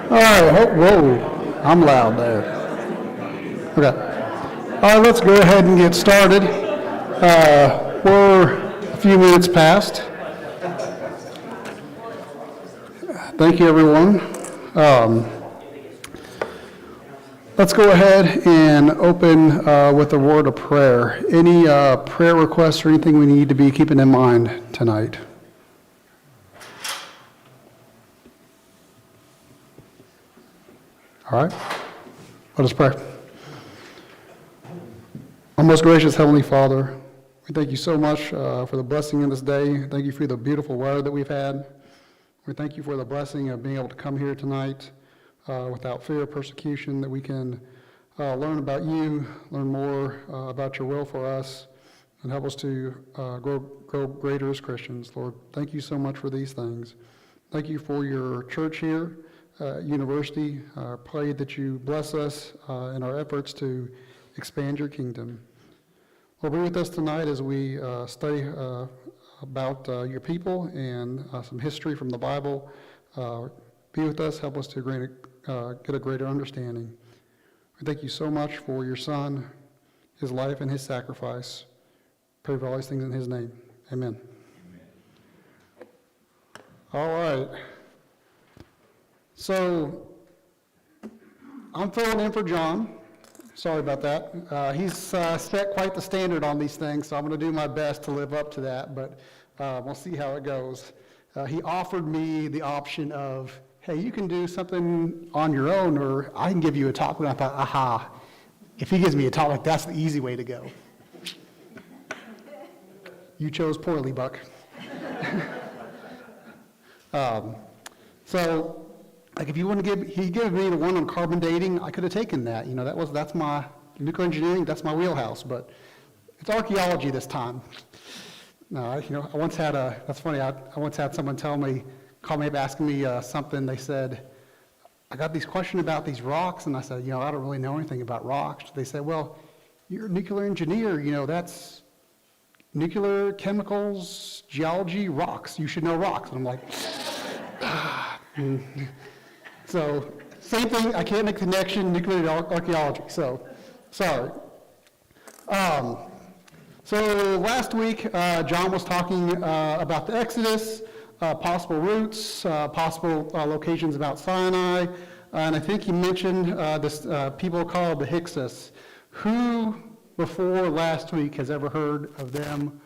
All right, whoa, I'm loud there. Okay. All right, let's go ahead and get started. We're a few minutes past. Thank you, everyone. Let's go ahead and open with a word of prayer. Any prayer requests or anything we need to be keeping in mind tonight? All right, let us pray. Our most gracious Heavenly Father, we thank you so much for the blessing in this day. Thank you for the beautiful weather that we've had. We thank you for the blessing of being able to come here tonight without fear of persecution, that we can learn about you, learn more about your will for us, and help us to grow greater as Christians. Lord, thank you so much for these things. Thank you for your church here, university. I pray that you bless us in our efforts to expand your kingdom. Lord, be with us tonight as we study about your people and some history from the Bible. Be with us, help us to get a greater understanding. We thank you so much for your Son, his life, and his sacrifice. Pray for all these things in his name. Amen. All right. So, I'm filling in for John. Sorry about that. He's set quite the standard on these things, so I'm going to do my best to live up to that, but we'll see how it goes. He offered me the option of, hey, you can do something on your own, or I can give you a talk. And I thought, aha, if he gives me a talk, that's the easy way to go. You chose poorly, Buck. So, like, if you want to he gave me the one on carbon dating, I could have taken that. You know, that's my nuclear engineering, that's my wheelhouse, but it's archaeology this time. No, I once had that's funny, I once had someone call me up asking me something. They said, I got these questions about these rocks, and I said, I don't really know anything about rocks. They said, well, you're a nuclear engineer, that's nuclear, chemicals, geology, rocks. You should know rocks. And I'm like, So, same thing, I can't make the connection, nuclear archaeology, so, sorry. So last week, John was talking about the Exodus, possible routes, possible locations about Sinai, and I think he mentioned this people called the Hyksos. Who before last week has ever heard of them?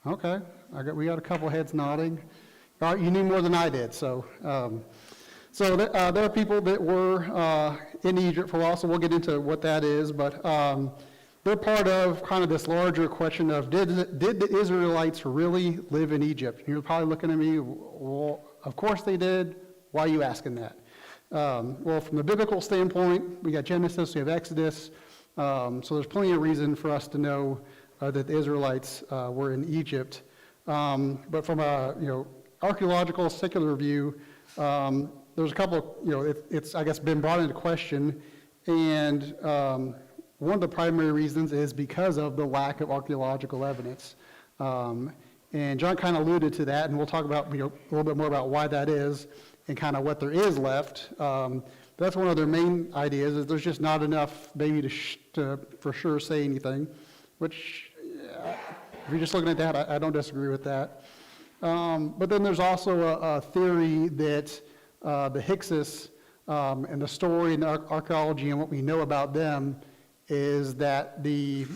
Okay, we got a couple heads nodding. All right, you knew more than I did, so. There are people that were in Egypt for a while, so we'll get into what that is, but they're part of kind of this larger question of did the Israelites really live in Egypt? You're probably looking at me, well, of course they did. Why are you asking that? Well, from the biblical standpoint, we got Genesis, we have Exodus, so there's plenty of reason for us to know that the Israelites were in Egypt. But from a archaeological, secular view, there's a couple, it's, I guess, been brought into question, and one of the primary reasons is because of the lack of archaeological evidence. And John kind of alluded to that, and we'll talk about, a little bit more about why that is and kind of what there is left. That's one of their main ideas, is there's just not enough maybe to for sure say anything, which, if you're just looking at that, I don't disagree with that. But then there's also a theory that the Hyksos and the story and the archaeology and what we know about them is that the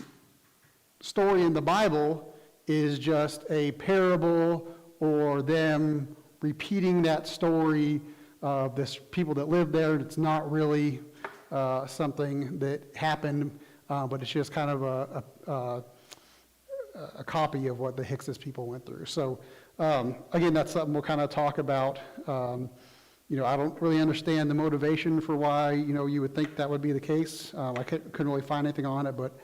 story in the Bible is just a parable or them repeating that story of this people that lived there. It's not really something that happened, but it's just kind of a copy of what the Hyksos people went through. So again, that's something we'll kind of talk about. I don't really understand the motivation for why, you would think that would be the case. I couldn't really find anything on it, but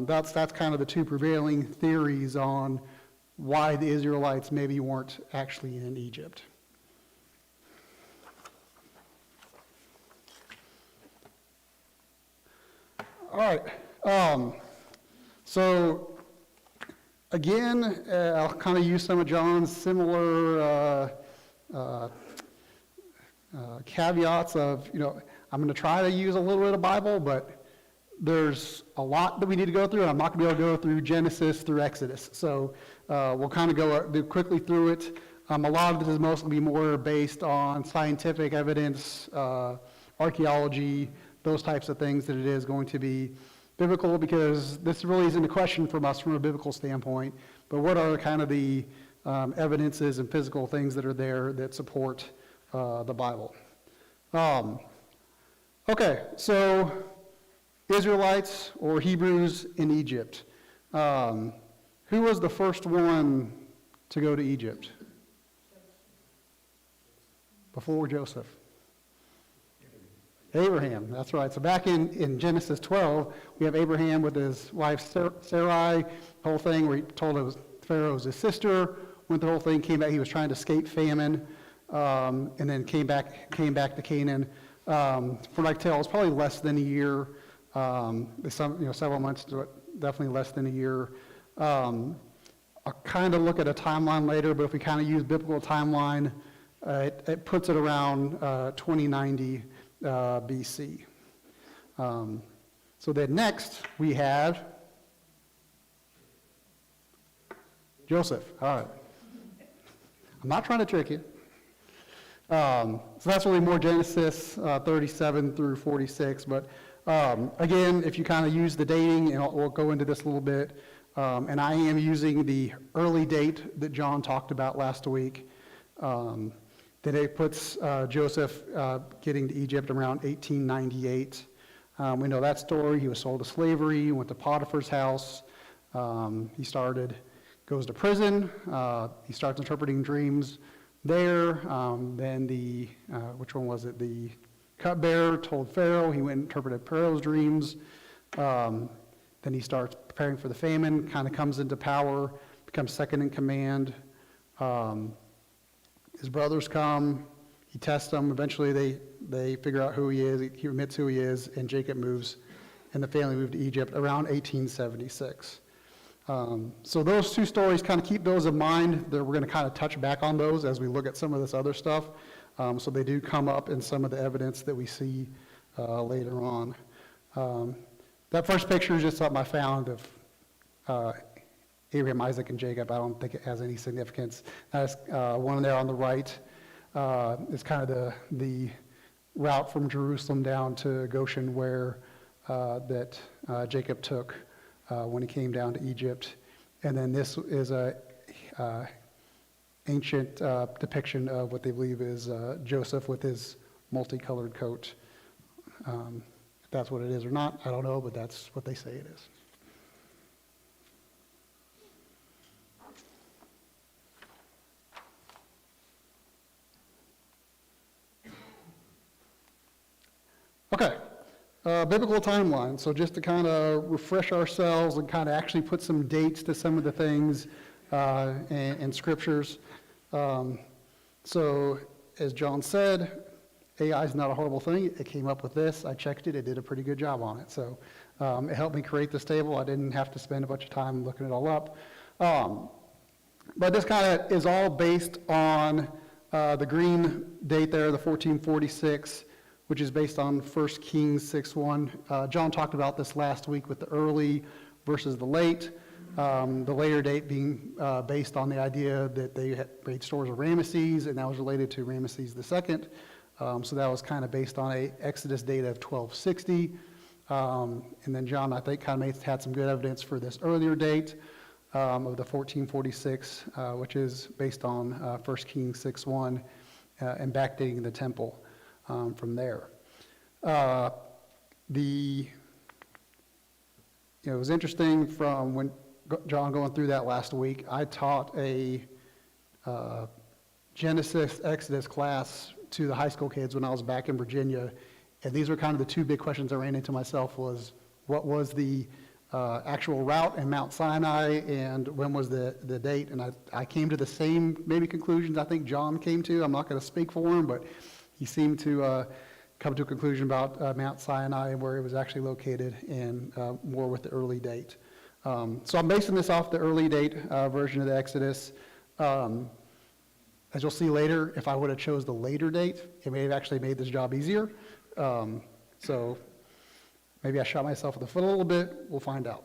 that's kind of the two prevailing theories on why the Israelites maybe weren't actually in Egypt. All right. So again, I'll kind of use some of John's similar caveats of, I'm going to try to use a little bit of Bible, but there's a lot that we need to go through, and I'm not going to be able to go through Genesis through Exodus. So we'll kind of go quickly through it. A lot of this is mostly be more based on scientific evidence, archaeology, those types of things, that it is going to be biblical, because this really isn't a question from us from a biblical standpoint, but what are kind of the evidences and physical things that are there that support the Bible. Okay, so Israelites or Hebrews in Egypt. Who was the first one to go to Egypt? Before Joseph. Abraham, that's right. So back in Genesis 12, we have Abraham with his wife Sarai, the whole thing where he told Pharaoh was his sister, went the whole thing, came back, he was trying to escape famine, and then came back to Canaan. From what I can tell, it was probably less than a year, several months to it, definitely less than a year. I'll kind of look at a timeline later, but if we kind of use biblical timeline, it puts it around 2090 BC. So then next we have Joseph. All right. I'm not trying to trick you. So that's really more Genesis 37 through 46. But again, if you kind of use the dating, and we'll go into this a little bit, and I am using the early date that John talked about last week. That it puts Joseph getting to Egypt around 1898. We know that story. He was sold to slavery, went to Potiphar's house. He goes to prison. He starts interpreting dreams there. Then which one was it? The cupbearer told Pharaoh. He went and interpreted Pharaoh's dreams. Then he starts preparing for the famine, kind of comes into power, becomes second in command. His brothers come, he tests them, eventually they figure out who he is, he admits who he is, and Jacob moves, and the family moved to Egypt around 1876. So those two stories, kind of keep those in mind. We're going to kind of touch back on those as we look at some of this other stuff. So they do come up in some of the evidence that we see later on. That first picture is just something I found of Abraham, Isaac, and Jacob. I don't think it has any significance. That's one there on the right is kind of the route from Jerusalem down to Goshen, where that Jacob took when he came down to Egypt. And then this is a ancient depiction of what they believe is Joseph with his multicolored coat. If that's what it is or not, I don't know, but that's what they say it is. Okay, biblical timeline. So just to kind of refresh ourselves and kind of actually put some dates to some of the things and scriptures. So as John said, AI is not a horrible thing. It came up with this. I checked it. It did a pretty good job on it. So it helped me create this table. I didn't have to spend a bunch of time looking it all up. But this kind of is all based on the green date there, the 1446, which is based on 1 Kings 6:1. John talked about this last week with the early versus the late. The later date being based on the idea that they had made stores of Ramesses, and that was related to Ramesses II. So that was kind of based on a Exodus date of 1260. And then John, I think, kind of had some good evidence for this earlier date of the 1446, which is based on 1 Kings 6:1 and backdating the temple. From there. It was interesting from when John going through that last week. I taught a Genesis Exodus class to the high school kids when I was back in Virginia, and these were kind of the two big questions I ran into myself was what was the actual route in Mount Sinai, and when was the date? And I came to the same maybe conclusions I think John came to. I'm not going to speak for him, but he seemed to come to a conclusion about Mount Sinai and where it was actually located, and more with the early date. So I'm basing this off the early date version of the Exodus. As you'll see later, if I would have chose the later date, it may have actually made this job easier. So maybe I shot myself in the foot a little bit. We'll find out.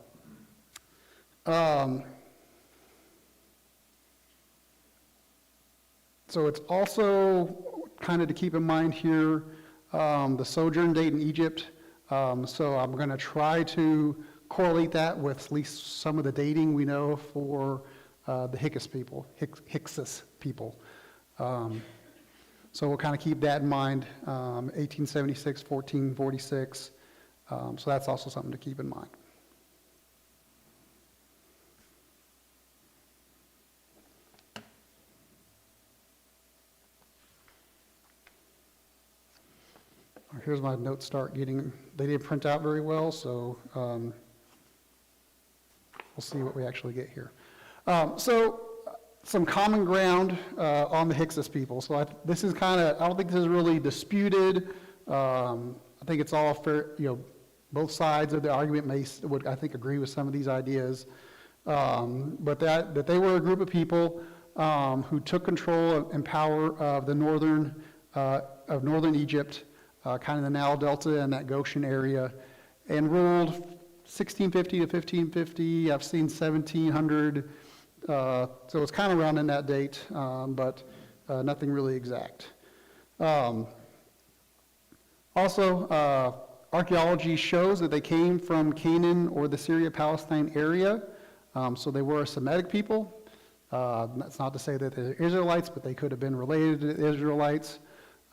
So it's also kind of to keep in mind here, the sojourn date in Egypt. So I'm going to try to correlate that with at least some of the dating we know for the Hyksos people. So we'll kind of keep that in mind, 1876, 1446. So that's also something to keep in mind. Here's my notes start getting, they didn't print out very well, so we'll see what we actually get here. So some common ground on the Hyksos people. So this is kind of, I don't think this is really disputed. I think it's all fair, both sides of the argument would, I think, agree with some of these ideas. But that they were a group of people who took control and power of the northern Egypt, kind of the Nile Delta and that Goshen area, and ruled 1650 to 1550. I've seen 1700. So it's kind of around in that date, but nothing really exact. Also, archaeology shows that they came from Canaan or the Syria-Palestine area, so they were a Semitic people. That's not to say that they're Israelites, but they could have been related to the Israelites,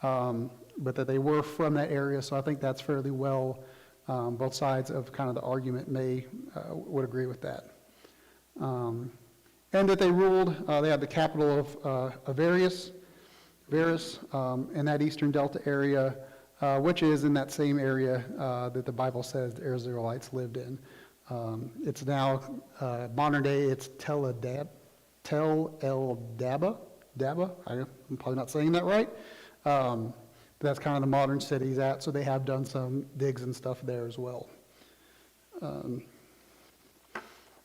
but that they were from that area, so I think that's fairly well, both sides of kind of the argument would agree with that. And that they ruled, they had the capital of Varus, in that eastern delta area, which is in that same area that the Bible says the Israelites lived in. It's now, modern day, it's Tel El Daba. I'm probably not saying that right. But that's kind of the modern city he's at, so they have done some digs and stuff there as well.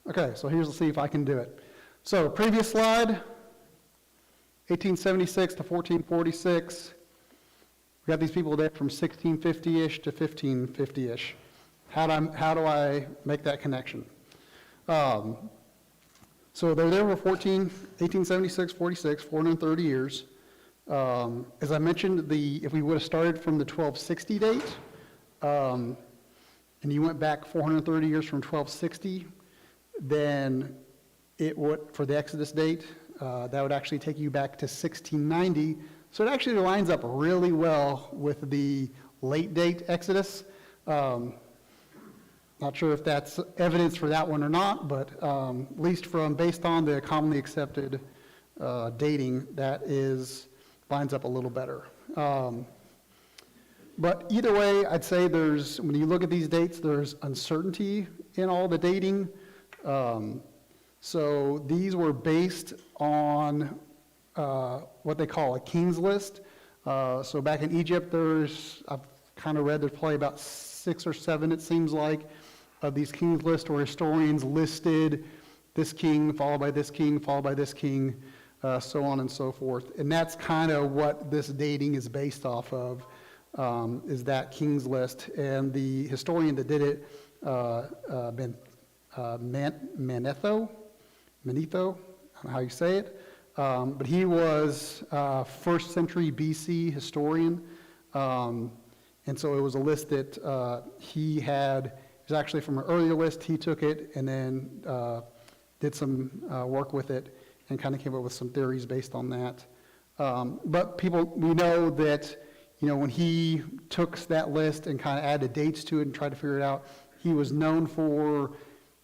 Okay, so let's see if I can do it. So previous slide, 1876 to 1446. We got these people there from 1650-ish to 1550-ish. How do I make that connection? So they're there for 1876, 46, 430 years. As I mentioned, if we would have started from the 1260 date, and you went back 430 years from 1260, then it would, for the Exodus date, that would actually take you back to 1690. So it actually lines up really well with the late date Exodus. Not sure if that's evidence for that one or not, but at least based on the commonly accepted dating, that lines up a little better. But either way, I'd say when you look at these dates, there's uncertainty in all the dating. So these were based on what they call a king's list. So back in Egypt, I've kind of read there's probably about 6 or 7, it seems like, of these king's lists where historians listed this king, followed by this king, followed by this king, so on and so forth. And that's kind of what this dating is based off of, is that king's list. And the historian that did it, Manetho, I don't know how you say it, but he was a 1st century BC historian, and so it was a list that he had. It was actually from an earlier list. He took it and then did some work with it and kind of came up with some theories based on that. But we know that, when he took that list and kind of added dates to it and tried to figure it out, he was known for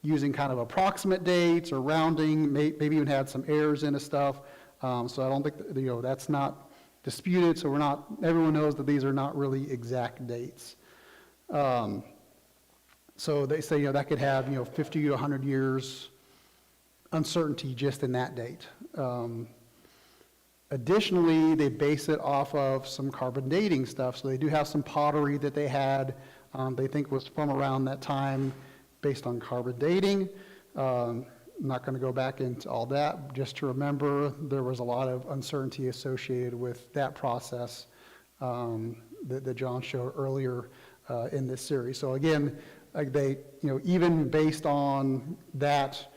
using kind of approximate dates or rounding, maybe even had some errors in his stuff. So I don't think, that's not disputed, so everyone knows that these are not really exact dates. So they say, that could have, 50 to 100 years uncertainty just in that date. Additionally, they base it off of some carbon dating stuff. So they do have some pottery that they had, they think was from around that time, based on carbon dating. I'm not going to go back into all that. Just to remember, there was a lot of uncertainty associated with that process that John showed earlier in this series. So again, like even based on that,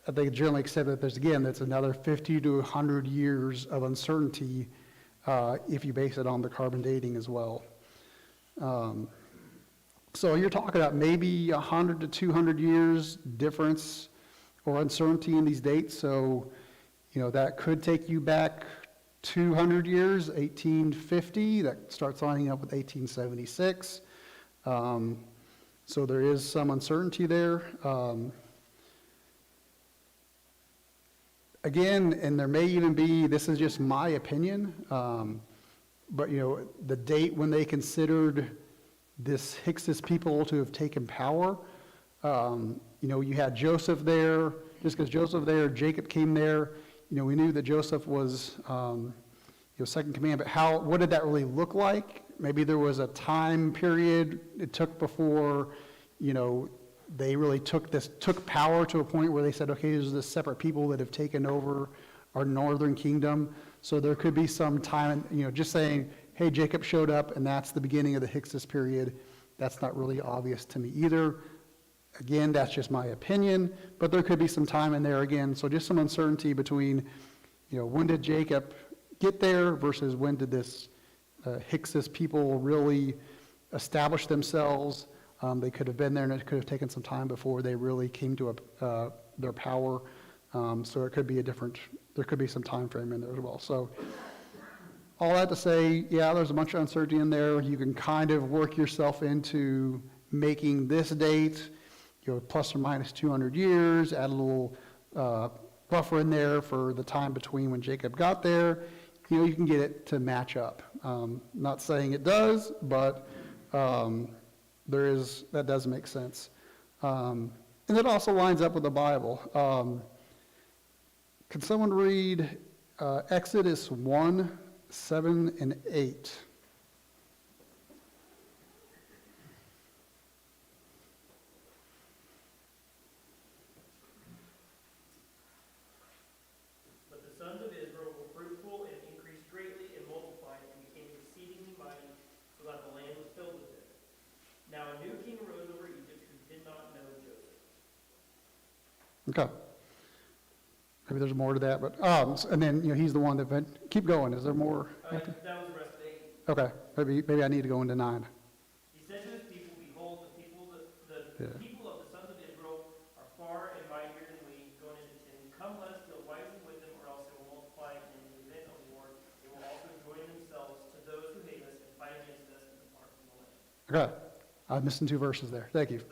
I think generally accept that that's another 50 to 100 years of uncertainty if you base it on the carbon dating as well. So you're talking about maybe 100 to 200 years difference or uncertainty in these dates. So, that could take you back 200 years, 1850. That starts lining up with 1876. So there is some uncertainty there. Again, and there may even be, this is just my opinion, but the date when they considered this Hyksos people to have taken power, you had Joseph there. Just because Joseph there, Jacob came there. We knew that Joseph was second command, but what did that really look like? Maybe there was a time period it took before, they really took power to a point where they said, okay, there's this separate people that have taken over our northern kingdom. So there could be some time, just saying, hey, Jacob showed up and that's the beginning of the Hyksos period. That's not really obvious to me either. Again, that's just my opinion, but there could be some time in there again. So just some uncertainty between, when did Jacob get there versus when did this Hyksos people really establish themselves. They could have been there and it could have taken some time before they really came to their power. So it could be there could be some time frame in there as well. So all that to say, yeah, there's a bunch of uncertainty in there. You can kind of work yourself into making this date, plus or minus 200 years, add a little buffer in there for the time between when Jacob got there. You can get it to match up. Not saying it does, but that does make sense. And it also lines up with the Bible. Can someone read Exodus 1, 7, and 8? But the sons of Israel were fruitful and increased greatly and multiplied and became exceedingly mighty, so that the land was filled with them. Now a new king arose over Egypt who did not know Joseph. Okay. Maybe there's more to that, but and then he's the one that keep going. Is there more? That was the rest of 8. Okay. Maybe I need to go into 9. He said to his people, "Behold, the people of the sons of Israel are far and mightier than we." Going into 10, "Come, let us deal wisely with them, or else they will multiply, and in the event of war, they will also join themselves to those who hate us and fight against us and depart from the land." Okay. I'm missing 2 verses there. Thank you.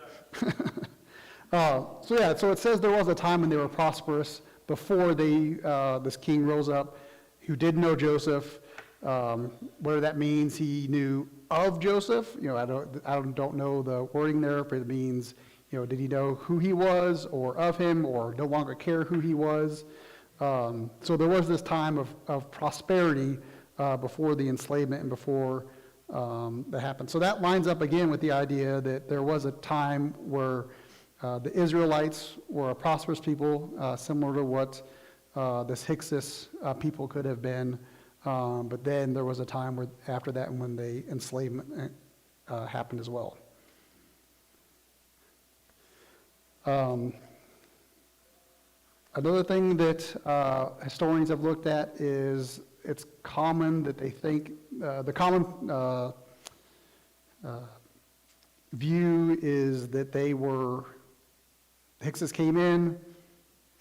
So it says there was a time when they were prosperous before this king rose up who did know Joseph. Whether that means he knew of Joseph, I don't know the wording there, but it means, did he know who he was or of him or no longer care who he was? So there was this time of prosperity before the enslavement and before that happened. So that lines up again with the idea that there was a time where the Israelites were a prosperous people, similar to what this Hyksos people could have been. But then there was a time after that when the enslavement happened as well. Another thing that historians have looked at is it's common that they think, the common view is that Hyksos came in,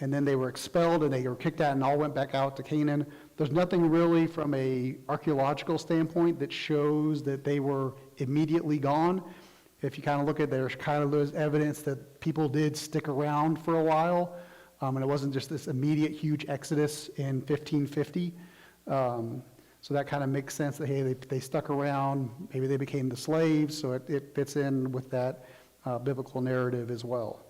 and then they were expelled, and they were kicked out and all went back out to Canaan. There's nothing really from a archaeological standpoint that shows that they were immediately gone. If you kind of look at, there's kind of those evidence that people did stick around for a while, and it wasn't just this immediate huge exodus in 1550. So that kind of makes sense that, hey, they stuck around, maybe they became the slaves, so it fits in with that biblical narrative as well.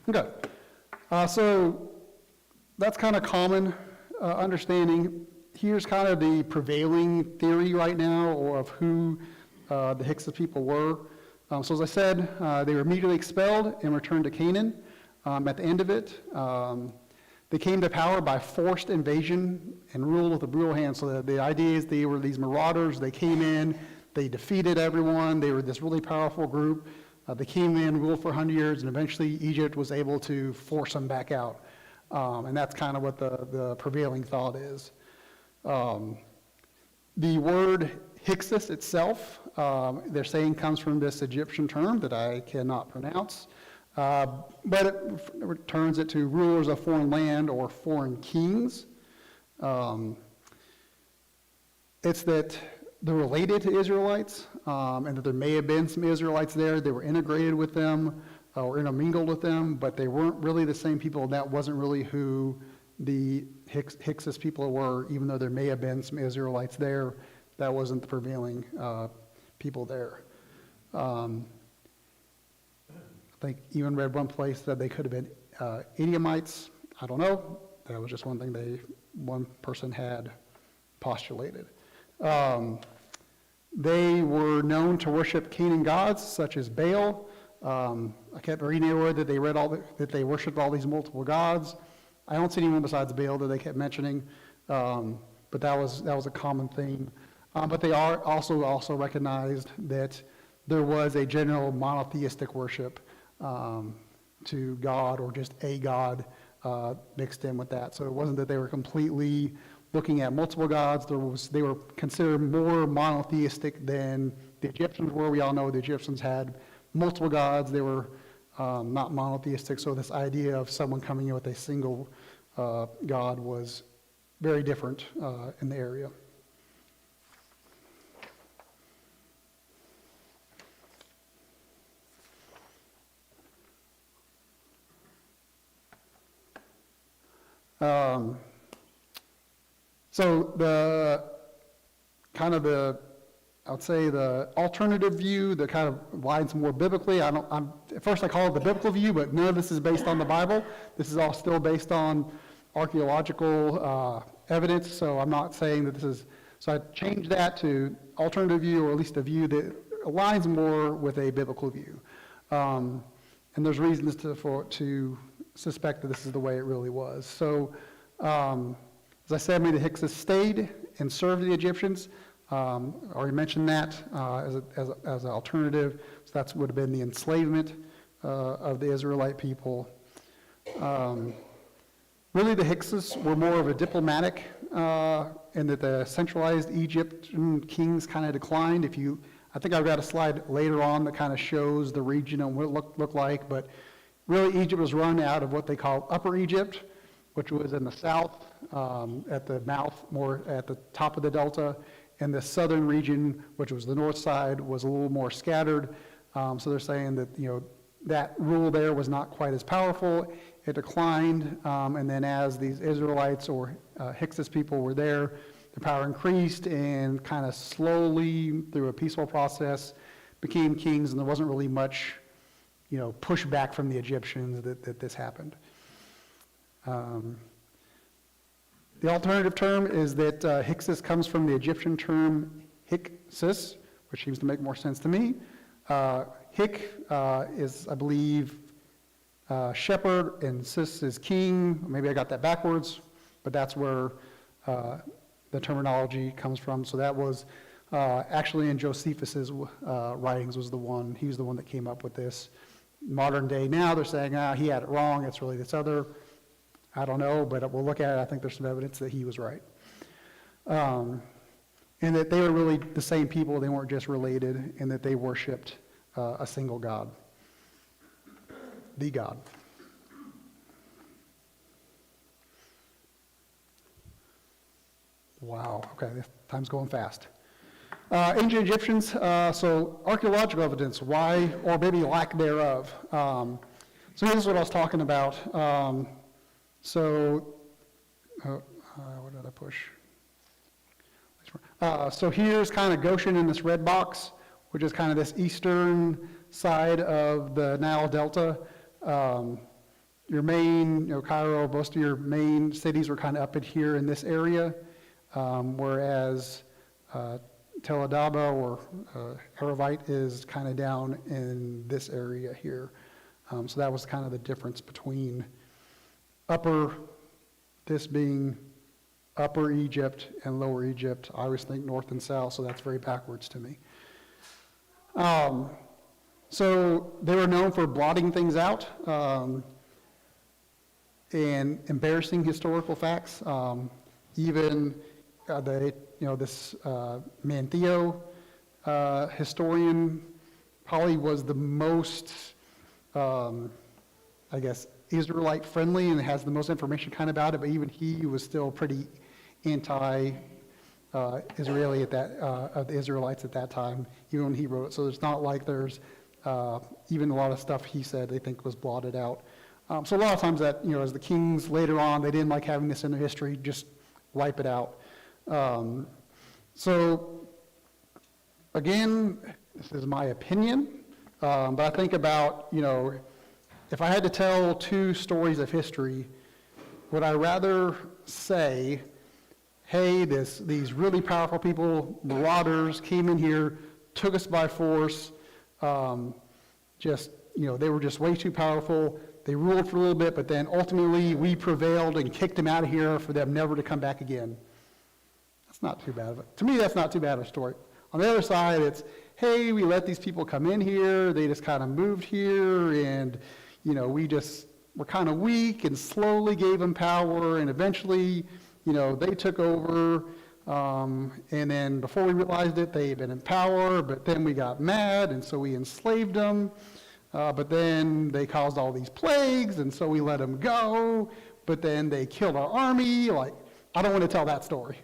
Okay. So that's kind of common understanding. Here's kind of the prevailing theory right now of who the Hyksos people were. So as I said, they were immediately expelled and returned to Canaan. At the end of it, they came to power by forced invasion and rule with a brutal hand. So the idea is they were these marauders. They came in, they defeated everyone. They were this really powerful group. They came in, ruled for 100 years, and eventually Egypt was able to force them back out. And that's kind of what the prevailing thought is. The word Hyksos itself, they're saying comes from this Egyptian term that I cannot pronounce, but it returns it to rulers of foreign land or foreign kings. It's that they're related to Israelites, and that there may have been some Israelites there. They were integrated with them or intermingled with them, but they weren't really the same people. That wasn't really who the Hyksos people were, even though there may have been some Israelites there. That wasn't the prevailing people there. I think even read one place that they could have been Edomites. I don't know. That was just one thing one person had postulated. They were known to worship Canaan gods such as Baal. I kept reading everywhere that that they worshipped all these multiple gods. I don't see anyone besides Baal that they kept mentioning, but that was a common theme. But they are also recognized that there was a general monotheistic worship to God, or just a God mixed in with that. So it wasn't that they were completely looking at multiple gods. They were considered more monotheistic than the Egyptians were. We all know the Egyptians had multiple gods. They were not monotheistic. So this idea of someone coming in with a single God was very different in the area. So I would say the alternative view, the kind of lines more biblically, at first I call it the biblical view, but none of this is based on the Bible. This is all still based on archaeological evidence, so I'm not saying that this is, so I changed that to alternative view, or at least a view that aligns more with a biblical view. And there's reasons to suspect that this is the way it really was. So, as I said, the Hyksos stayed and served the Egyptians. Already mentioned that as an alternative. So that would have been the enslavement of the Israelite people. Really, the Hyksos were more of a diplomatic, in that the centralized Egyptian kings kind of declined. I think I've got a slide later on that kind of shows the region and what it looked like, but really Egypt was run out of what they call Upper Egypt, which was in the south, at the mouth, more at the top of the delta, and the southern region, which was the north side, was a little more scattered. So they're saying that that rule there was not quite as powerful. It declined, and then as these Israelites or Hyksos people were there, the power increased and kind of slowly, through a peaceful process, became kings, and there wasn't really much pushback from the Egyptians that this happened. The alternative term is that Hyksos comes from the Egyptian term Hyksos, which seems to make more sense to me. Hyk is, I believe, shepherd, and Sis is king. Maybe I got that backwards, but that's where the terminology comes from. So that was actually in Josephus's writings was he was the one that came up with this. Modern day now, they're saying, he had it wrong, it's really this other. I don't know, but we'll look at it. I think there's some evidence that he was right. And that they were really the same people, they weren't just related, and that they worshipped a single God. The God. Wow, okay, this time's going fast. Ancient Egyptians, so archaeological evidence, why, or maybe lack thereof. So here's what I was talking about. What did I push? So here's kind of Goshen in this red box, which is kind of this eastern side of the Nile Delta. your main, Cairo, most of your main cities were kind of up in here in this area, whereas Tel Adaba or Aravite is kind of down in this area here. So that was kind of the difference between this being Upper Egypt and Lower Egypt. I always think north and south, so that's very backwards to me. So they were known for blotting things out and embarrassing historical facts. Even this Mantheo historian probably was the most, Israelite friendly and has the most information kind of about it, but even he was still pretty anti-Israeli of the Israelites at that time, even when he wrote it. So it's not like there's even a lot of stuff he said they think was blotted out. So a lot of times that, as the kings later on, they didn't like having this in their history, just wipe it out. So again, this is my opinion, but I think about, if I had to tell two stories of history, would I rather say, hey, these really powerful people, marauders, came in here, took us by force, they were just way too powerful. They ruled for a little bit, but then ultimately we prevailed and kicked them out of here for them never to come back again. That's not too bad of it. To me, that's not too bad of a story. On the other side, it's, hey, we let these people come in here. They just kind of moved here, and, we just were kind of weak and slowly gave them power, and eventually, they took over. And then before we realized it, they had been in power, but then we got mad, and so we enslaved them. But then they caused all these plagues, and so we let them go. But then they killed our army. I don't want to tell that story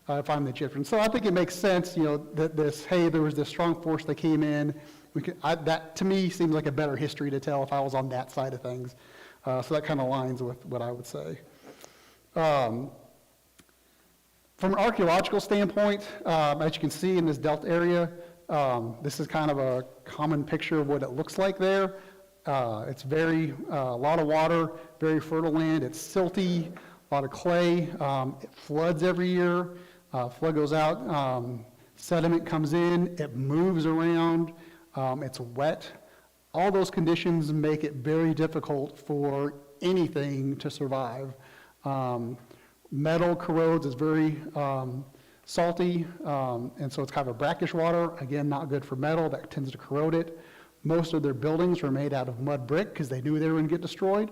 if I'm the Egyptian. So I think it makes sense, that there was this strong force that came in. That, to me, seems like a better history to tell if I was on that side of things. So that kind of aligns with what I would say. From an archaeological standpoint, as you can see in this delta area, this is kind of a common picture of what it looks like there. It's a lot of water, very fertile land. It's silty, a lot of clay. It floods every year. Flood goes out, sediment comes in, it moves around, it's wet. All those conditions make it very difficult for anything to survive. Metal corrodes, it's very salty, and so it's kind of a brackish water. Again, not good for metal, that tends to corrode it. Most of their buildings were made out of mud brick because they knew they were going to get destroyed.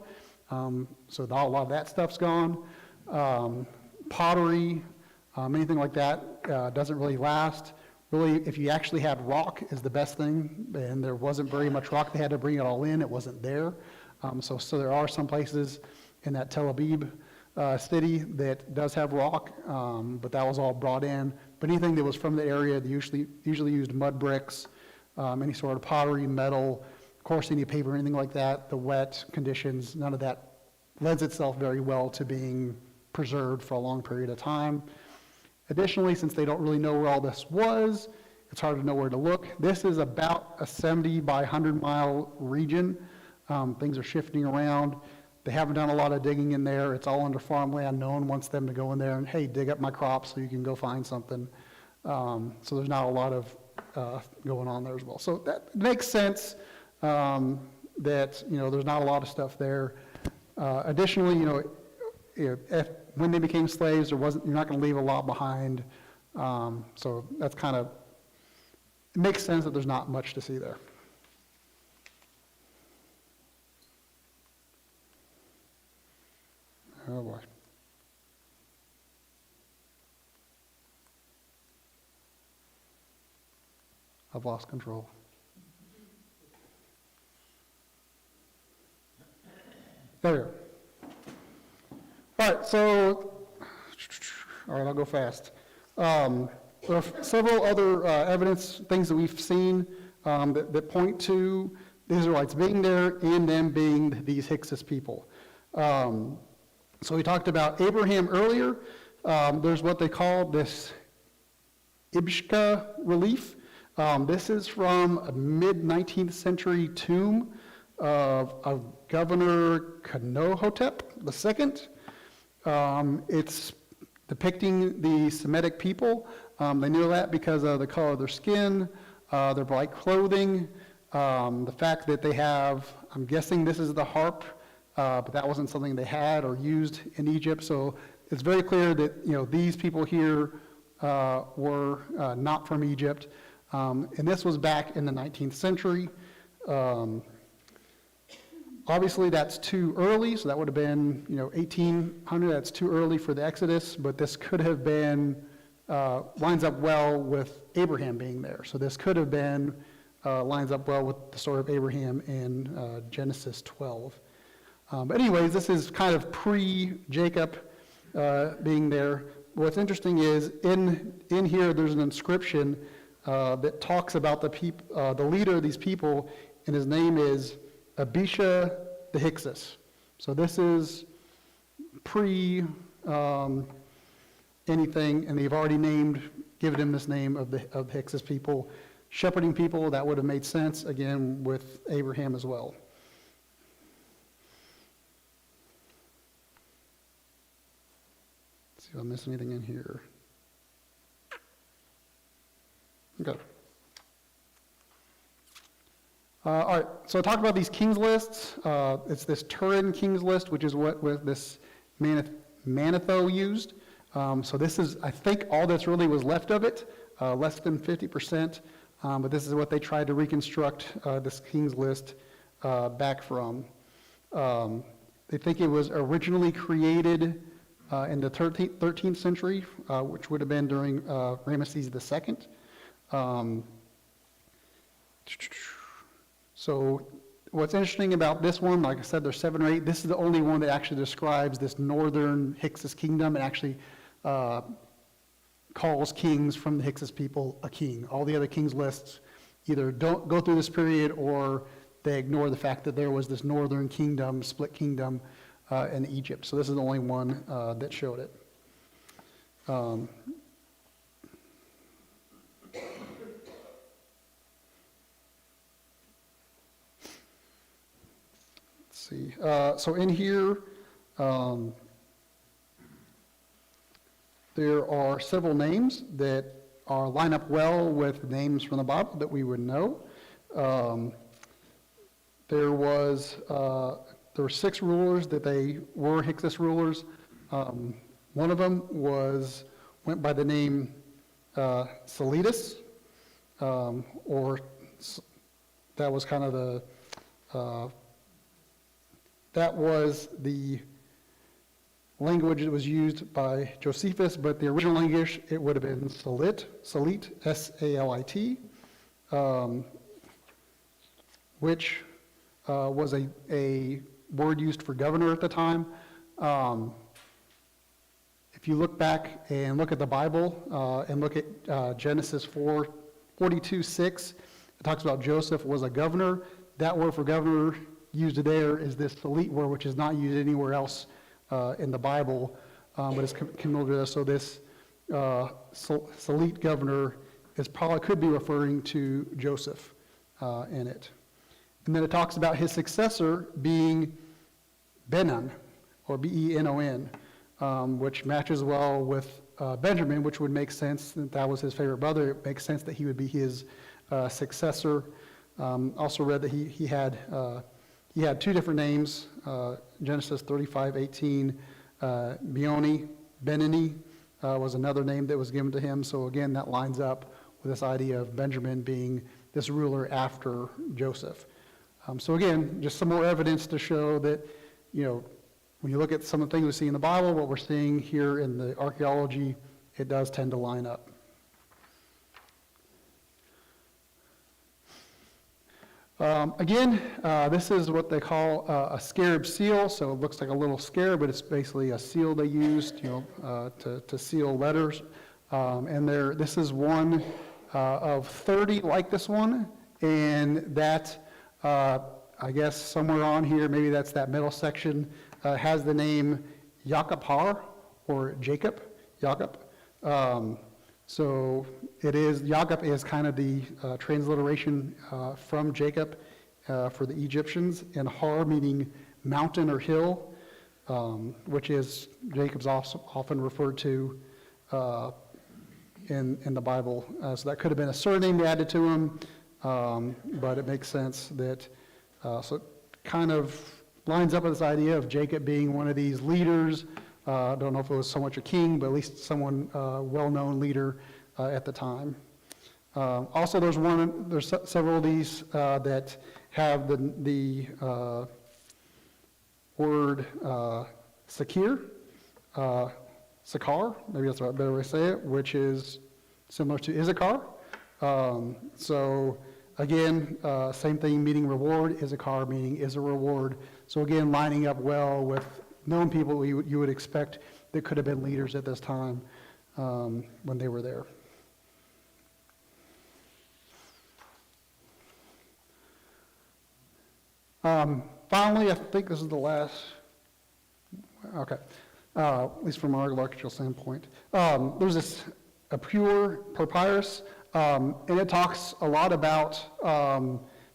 So a lot of that stuff's gone. Pottery, anything like that doesn't really last. Really, if you actually had rock is the best thing, and there wasn't very much rock. They had to bring it all in. It wasn't there. So there are some places in that Tel Aviv city that does have rock, but that was all brought in. But anything that was from the area, they usually used mud bricks, any sort of pottery, metal, of course, any paper, anything like that. The wet conditions, none of that lends itself very well to being preserved for a long period of time. Additionally, since they don't really know where all this was, it's hard to know where to look. This is about a 70 by 100 mile region. Things are shifting around. They haven't done a lot of digging in there. It's all under farmland. No one wants them to go in there and, hey, dig up my crops so you can go find something. So there's not a lot of going on there as well. So that makes sense that, there's not a lot of stuff there. Additionally, when they became slaves, you're not going to leave a lot behind. So that's it makes sense that there's not much to see there. Oh boy. I've lost control. There we go. All right, I'll go fast. There are several other evidence, things that we've seen that point to the Israelites being there and them being these Hyksos people. So we talked about Abraham earlier. There's what they call this Ibshka relief. This is from a mid-19th century tomb of Governor Kenohotep II. It's depicting the Semitic people. They knew that because of the color of their skin, their bright clothing, the fact that they have, I'm guessing this is the harp, but that wasn't something they had or used in Egypt. So it's very clear that, you know, these people here were not from Egypt. And this was back in the 19th century. Obviously, that's too early, so that would have been, you know, 1800. That's too early for the Exodus, but this could have been, lines up well with Abraham being there. So this could have been, lines up well with the story of Abraham in Genesis 12. But anyways, this is kind of pre-Jacob being there. What's interesting is in here there's an inscription that talks about the leader of these people, and his name is Abisha the Hyksos. So this is pre anything, and they've already given him this name of the Hyksos people. Shepherding people, that would have made sense, again, with Abraham as well. Let's see if I miss anything in here. Okay. All right, so I talked about these kings lists. It's this Turin kings list, which is what this Manetho used. So this is, I think, all that's really was left of it, less than 50%. But this is what they tried to reconstruct this kings list back from. They think it was originally created in the 13th century, which would have been during Ramesses II. So what's interesting about this one, like I said, there's 7 or 8. This is the only one that actually describes this northern Hyksos kingdom and actually calls kings from the Hyksos people a king. All the other kings lists either don't go through this period or they ignore the fact that there was this northern kingdom, split kingdom in Egypt. So this is the only one that showed it. See. So in here, there are several names that line up well with names from the Bible that we would know. There were 6 rulers that they were Hyksos rulers. One of them went by the name Seletus, or that was kind of that was the language that was used by Josephus, but the original English, it would have been Salit, S-A-L-I-T, which was a word used for governor at the time. If you look back and look at the Bible and look at Genesis 42:6, it talks about Joseph was a governor. That word for governor used there is this Salit word, which is not used anywhere else in the Bible, but it's familiar. So this Salit governor could be referring to Joseph in it. And then it talks about his successor being Benon, or B-E-N-O-N, which matches well with Benjamin, which would make sense that was his favorite brother. It makes sense that he would be his successor. Also read that he had 2 different names, Genesis 35:18, Benoni was another name that was given to him. So again, that lines up with this idea of Benjamin being this ruler after Joseph. So again, just some more evidence to show that, you know, when you look at some of the things we see in the Bible, what we're seeing here in the archaeology, it does tend to line up. Again, this is what they call a scarab seal. So it looks like a little scarab, but it's basically a seal they used, you know, to seal letters. And this is one of 30 like this one, and that I guess somewhere on here, maybe that's that middle section, has the name Yakapar or Jacob. So it is, Jacob is kind of the transliteration from Jacob for the Egyptians, and Har meaning mountain or hill, which is Jacob's often referred to in the Bible. So that could have been a surname added to him, but it makes sense that, so it kind of lines up with this idea of Jacob being one of these leaders. I don't know if it was so much a king, but at least someone well-known leader at the time. Also, there's several of these that have the word Sakir, Sakar, maybe that's a better way to say it, which is similar to Issachar. So again, same thing, meaning reward. Issachar meaning is a reward. So again, lining up well with known people you would expect that could have been leaders at this time when they were there. Finally, I think this is the last, okay, at least from our architectural standpoint. There's a pure papyrus, and it talks a lot about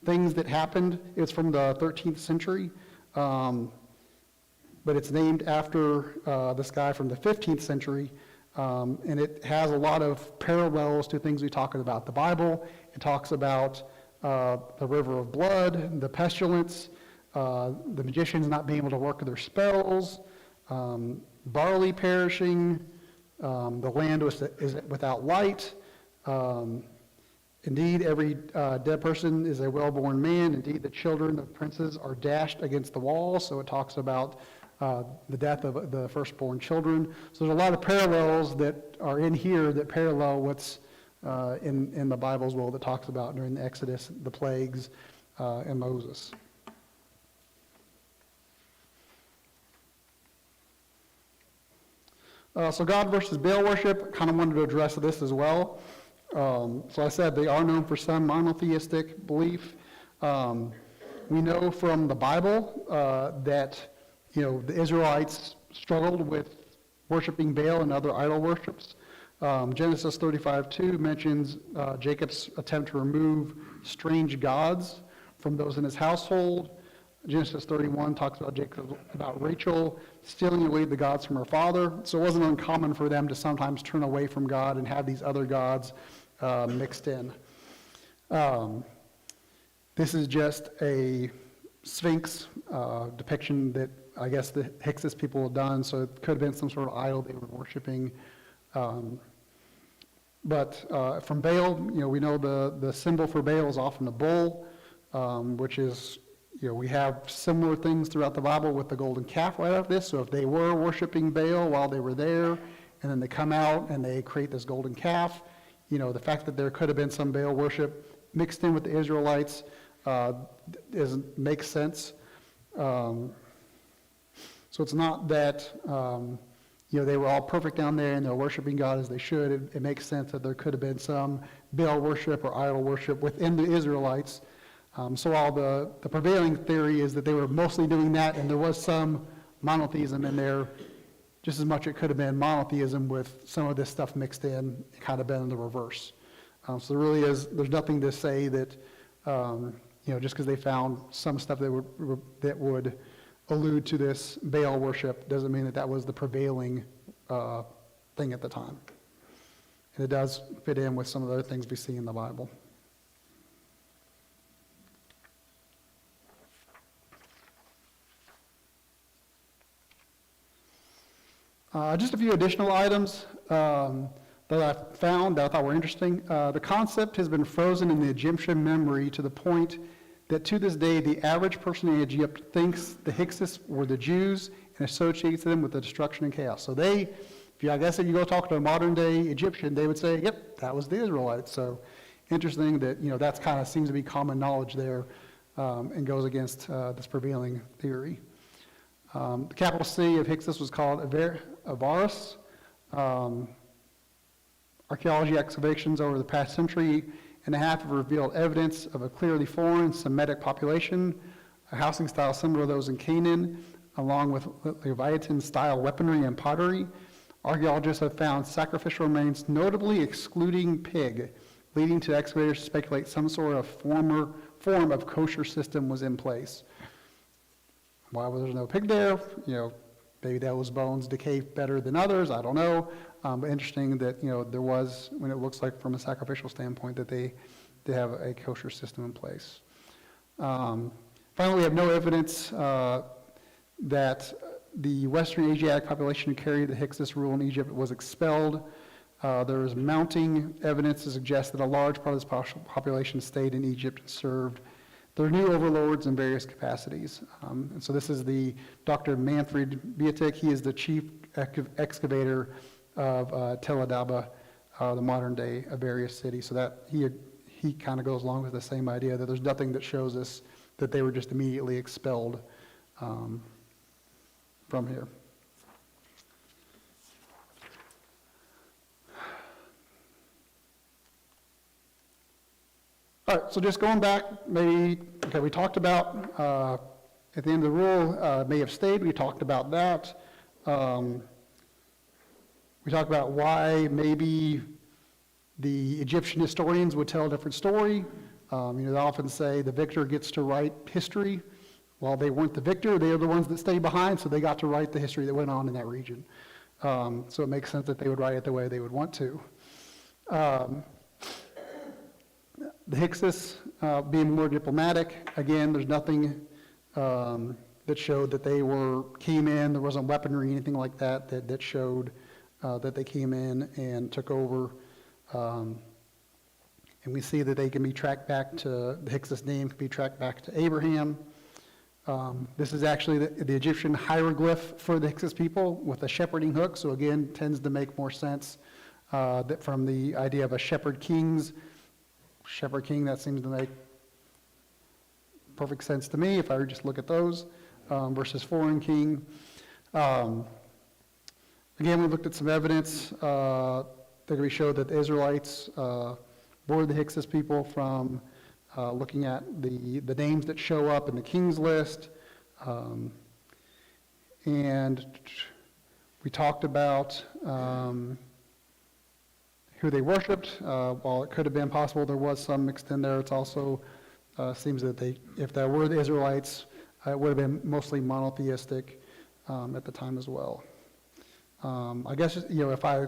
things that happened. It's from the 13th century, but it's named after this guy from the 15th century, and it has a lot of parallels to things we talk about. The Bible, it talks about the river of blood, the pestilence, the magicians not being able to work their spells, barley perishing, the land is without light. Indeed, every dead person is a well-born man. Indeed, the children of princes are dashed against the wall. So it talks about the death of the firstborn children. So there's a lot of parallels that are in here that parallel what's in the Bible as well, that talks about during the Exodus, the plagues, and Moses. So God versus Baal worship, kind of wanted to address this as well. So I said they are known for some monotheistic belief. We know from the Bible that the Israelites struggled with worshiping Baal and other idol worships. Genesis 35:2 mentions Jacob's attempt to remove strange gods from those in his household. Genesis 31 talks about Rachel stealing away the gods from her father. So it wasn't uncommon for them to sometimes turn away from God and have these other gods mixed in. This is just a Sphinx depiction that I guess the Hyksos people have done, so it could have been some sort of idol they were worshiping. But from Baal, we know the symbol for Baal is often a bull, which is, we have similar things throughout the Bible with the golden calf right after this. So if they were worshiping Baal while they were there, and then they come out and they create this golden calf, the fact that there could have been some Baal worship mixed in with the Israelites makes sense. So it's not that they were all perfect down there and they're worshiping God as they should. It makes sense that there could have been some Baal worship or idol worship within the Israelites. So all the prevailing theory is that they were mostly doing that, and there was some monotheism in there. Just as much it could have been monotheism with some of this stuff mixed in, it kind of been in the reverse. So there's nothing to say that, just because they found some stuff that would allude to this Baal worship doesn't mean that was the prevailing thing at the time. And it does fit in with some of the other things we see in the Bible. Just a few additional items that I found that I thought were interesting. The concept has been frozen in the Egyptian memory to the point that to this day, the average person in Egypt thinks the Hyksos were the Jews and associates them with the destruction and chaos. So if you go talk to a modern day Egyptian, they would say, yep, that was the Israelites. So interesting that, that's kind of seems to be common knowledge there and goes against this prevailing theory. The capital city of Hyksos was called Avaris. Archaeology excavations over the past century and a half have revealed evidence of a clearly foreign Semitic population, a housing style similar to those in Canaan, along with Leviathan-style weaponry and pottery. Archaeologists have found sacrificial remains, notably excluding pig, leading to excavators to speculate some sort of former form of kosher system was in place. Why was there no pig there? Maybe those bones decay better than others, I don't know. But interesting that, there was, when it looks like from a sacrificial standpoint, that they have a kosher system in place. Finally, we have no evidence that the Western Asiatic population who carried the Hyksos rule in Egypt was expelled. There is mounting evidence to suggest that a large part of this population stayed in Egypt and served their new overlords in various capacities. And so this is Dr. Manfred Bietik. He is the chief excavator of Tel Adaba, the modern day Abarius city. So that he kind of goes along with the same idea that there's nothing that shows us that they were just immediately expelled from here. All right, so just going back, we talked about at the end of the rule, may have stayed, we talked about that. We talked about why maybe the Egyptian historians would tell a different story. They often say the victor gets to write history. Well, they weren't the victor, they are the ones that stayed behind, so they got to write the history that went on in that region. So it makes sense that they would write it the way they would want to. The Hyksos being more diplomatic, again, there's nothing that showed that they came in, there wasn't weaponry, anything like that showed that they came in and took over. And we see that they can be tracked back to, the Hyksos name can be tracked back to Abraham. This is actually the Egyptian hieroglyph for the Hyksos people with a shepherding hook, so again, tends to make more sense that from the idea of a shepherd king, that seems to make perfect sense to me if I just look at those, versus foreign king. Again, we looked at some evidence that we showed that the Israelites bore the Hyksos people from looking at the names that show up in the king's list. And we talked about who they worshipped. While it could have been possible there was some mixed in there, it's also seems that if there were the Israelites, it would have been mostly monotheistic at the time as well. I guess, if I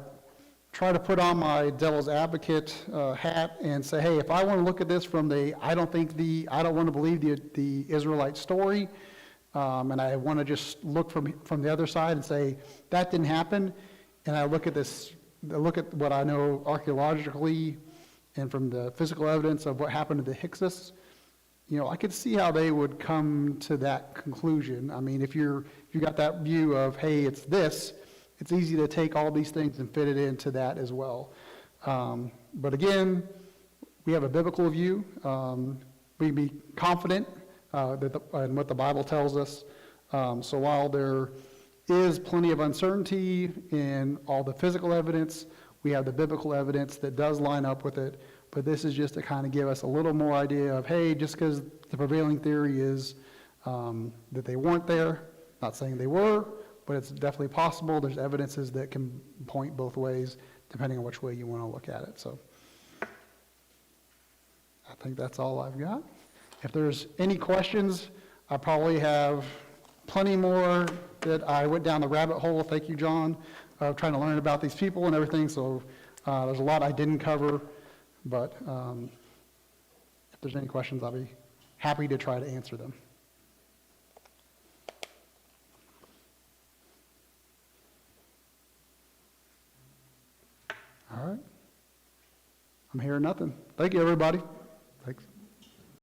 try to put on my devil's advocate hat and say, hey, if I want to look at this from I don't want to believe the Israelite story, and I want to just look from the other side and say, that didn't happen, and I look at what I know archaeologically and from the physical evidence of what happened to the Hyksos, I could see how they would come to that conclusion. I mean, if you got that view of, hey, it's this, it's easy to take all these things and fit it into that as well. But again, we have a biblical view. We can be confident in what the Bible tells us. So while there is plenty of uncertainty in all the physical evidence, we have the biblical evidence that does line up with it. But this is just to kind of give us a little more idea of, hey, just because the prevailing theory is that they weren't there, not saying they were, but it's definitely possible. There's evidences that can point both ways, depending on which way you want to look at it. So I think that's all I've got. If there's any questions, I probably have plenty more that I went down the rabbit hole, thank you, John, of trying to learn about these people and everything. So there's a lot I didn't cover, but if there's any questions, I'll be happy to try to answer them. All right. I'm hearing nothing. Thank you, everybody.